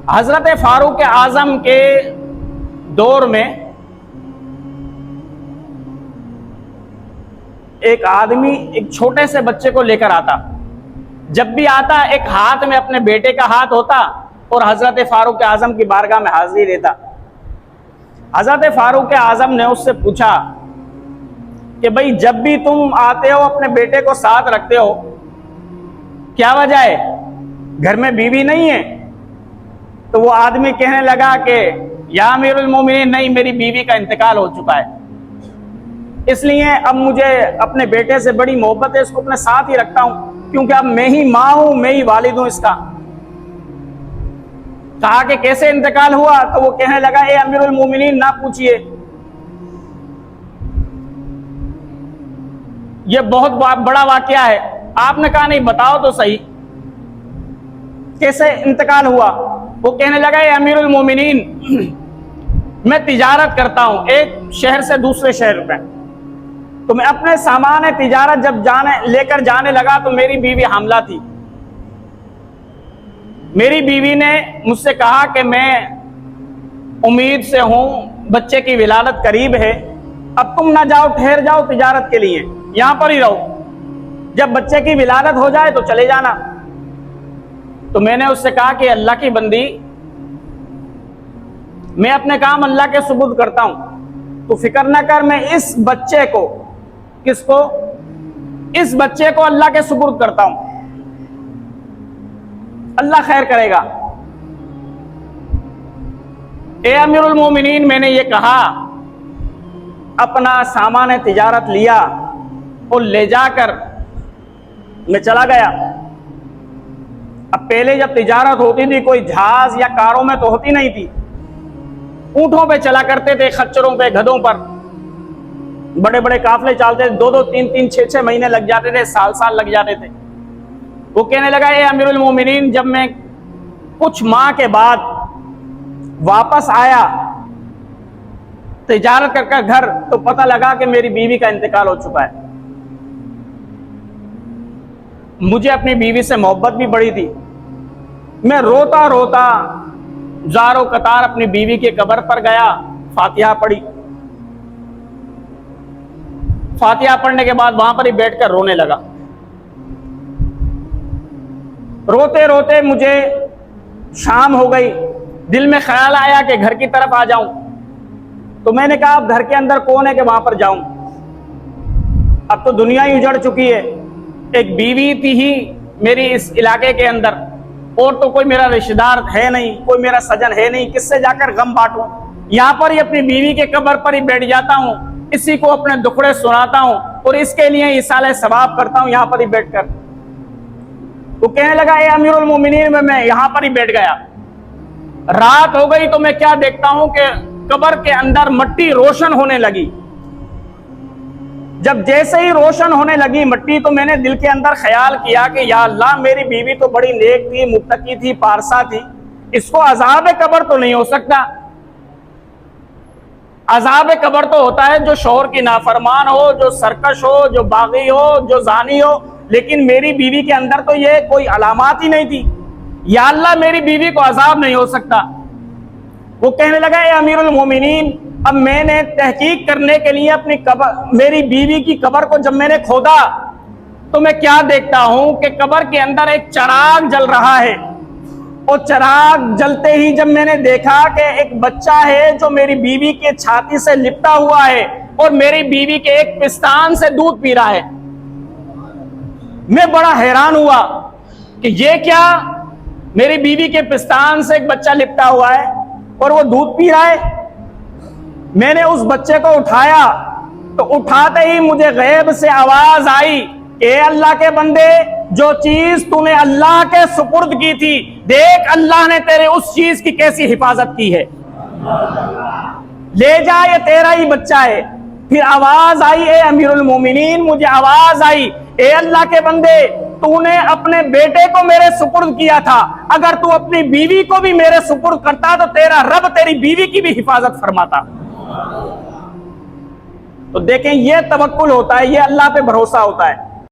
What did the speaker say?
حضرت فاروق اعظم کے دور میں ایک آدمی ایک چھوٹے سے بچے کو لے کر آتا، جب بھی آتا ایک ہاتھ میں اپنے بیٹے کا ہاتھ ہوتا اور حضرت فاروق اعظم کی بارگاہ میں حاضری دیتا۔ حضرت فاروق اعظم نے اس سے پوچھا کہ بھئی جب بھی تم آتے ہو اپنے بیٹے کو ساتھ رکھتے ہو، کیا وجہ ہے؟ گھر میں بیوی نہیں ہے؟ تو وہ آدمی کہنے لگا کہ یا امیر المومنین، نہیں، میری بیوی کا انتقال ہو چکا ہے، اس لیے اب مجھے اپنے بیٹے سے بڑی محبت ہے، اس کو اپنے ساتھ ہی رکھتا ہوں، کیونکہ اب میں ہی ماں ہوں، میں ہی والد ہوں اس کا۔ کہا کہ کیسے انتقال ہوا؟ تو وہ کہنے لگا اے امیر المومنین نہ پوچھئے، یہ بہت بڑا واقعہ ہے۔ آپ نے کہا نہیں، بتاؤ تو صحیح کیسے انتقال ہوا؟ وہ کہنے لگا اے امیر المومنین، میں تجارت کرتا ہوں ایک شہر سے دوسرے شہر میں، تو میں اپنے سامان تجارت جب لے کر جانے لگا تو میری بیوی حاملہ تھی۔ میری بیوی نے مجھ سے کہا کہ میں امید سے ہوں، بچے کی ولادت قریب ہے، اب تم نہ جاؤ، ٹھہر جاؤ تجارت کے لیے، یہاں پر ہی رہو، جب بچے کی ولادت ہو جائے تو چلے جانا۔ تو میں نے اس سے کہا کہ اللہ کی بندی، میں اپنے کام اللہ کے سپرد کرتا ہوں، تو فکر نہ کر، میں اس بچے کو، کس کو؟ اس بچے کو اللہ کے سپرد کرتا ہوں، اللہ خیر کرے گا۔ اے امیر المومنین، میں نے یہ کہا، اپنا سامان تجارت لیا اور لے جا کر میں چلا گیا۔ اب پہلے جب تجارت ہوتی تھی کوئی جہاز یا کاروں میں تو ہوتی نہیں تھی، اونٹوں پہ چلا کرتے تھے، خچروں پہ، گدھوں پر، بڑے بڑے قافلے چلتے تھے، دو دو تین تین 6 مہینے لگ جاتے تھے، سال لگ جاتے تھے۔ وہ کہنے لگا اے امیر المومنین، جب میں کچھ ماہ کے بعد واپس آیا تجارت کر کر گھر، تو پتہ لگا کہ میری بیوی کا انتقال ہو چکا ہے۔ مجھے اپنی بیوی سے محبت بھی بڑی تھی، میں روتا روتا زارو قطار اپنی بیوی کی قبر پر گیا، فاتحہ پڑھی، فاتحہ پڑھنے کے بعد وہاں پر ہی بیٹھ کر رونے لگا۔ روتے روتے مجھے شام ہو گئی، دل میں خیال آیا کہ گھر کی طرف آ جاؤں، تو میں نے کہا اب گھر کے اندر کون ہے کہ وہاں پر جاؤں، اب تو دنیا ہی اجڑ چکی ہے، ایک بیوی تھی ہی میری اس علاقے کے اندر، اور تو کوئی میرا رشتہ دار ہے نہیں، کوئی میرا سجن ہے نہیں، کس سے جا کر غم بانٹوں؟ یہاں پر ہی اپنی بیوی کے قبر پر ہی بیٹھ جاتا ہوں، اسی کو اپنے دکھڑے سناتا ہوں اور اس کے لیے ایصال ثواب کرتا ہوں یہاں پر ہی بیٹھ کر۔ وہ کہنے لگا اے امیر المومنین، میں یہاں پر ہی بیٹھ گیا، رات ہو گئی تو میں کیا دیکھتا ہوں کہ قبر کے اندر مٹی روشن ہونے لگی۔ جب جیسے ہی روشن ہونے لگی مٹی، تو میں نے دل کے اندر خیال کیا کہ یا اللہ، میری بیوی تو بڑی نیک تھی، متقی تھی، پارسا تھی، اس کو عذاب قبر تو نہیں ہو سکتا۔ عذاب قبر تو ہوتا ہے جو شوہر کی نافرمان ہو، جو سرکش ہو، جو باغی ہو، جو زانی ہو، لیکن میری بیوی کے اندر تو یہ کوئی علامات ہی نہیں تھی، یا اللہ میری بیوی کو عذاب نہیں ہو سکتا۔ وہ کہنے لگا اے امیر المومنین، اب میں نے تحقیق کرنے کے لیے اپنی قبر، میری بیوی کی قبر کو جب میں نے کھودا تو میں کیا دیکھتا ہوں کہ قبر کے اندر ایک چراغ جل رہا ہے، اور چراغ جلتے ہی جب میں نے دیکھا کہ ایک بچہ ہے جو میری بیوی کے چھاتی سے لپٹا ہوا ہے اور میری بیوی کے ایک پستان سے دودھ پی رہا ہے، میں بڑا حیران ہوا کہ یہ کیا، میری بیوی کے پستان سے ایک بچہ لپٹا ہوا ہے اور وہ دودھ پی رہا ہے۔ میں نے اس بچے کو اٹھایا تو اٹھاتے ہی مجھے غیب سے آواز آئی، اے اللہ کے بندے، جو چیز تو نے اللہ کے سپرد کی تھی، دیکھ اللہ نے تیرے اس چیز کی کیسی حفاظت کی ہے، لے جا، یہ تیرا ہی بچہ ہے۔ پھر آواز آئی اے امیر المومنین، مجھے آواز آئی، اے اللہ کے بندے، تو نے اپنے بیٹے کو میرے سپرد کیا تھا، اگر تو اپنی بیوی کو بھی میرے سپرد کرتا تو تیرا رب تیری بیوی کی بھی حفاظت فرماتا۔ تو دیکھیں، یہ توکل ہوتا ہے، یہ اللہ پہ بھروسہ ہوتا ہے۔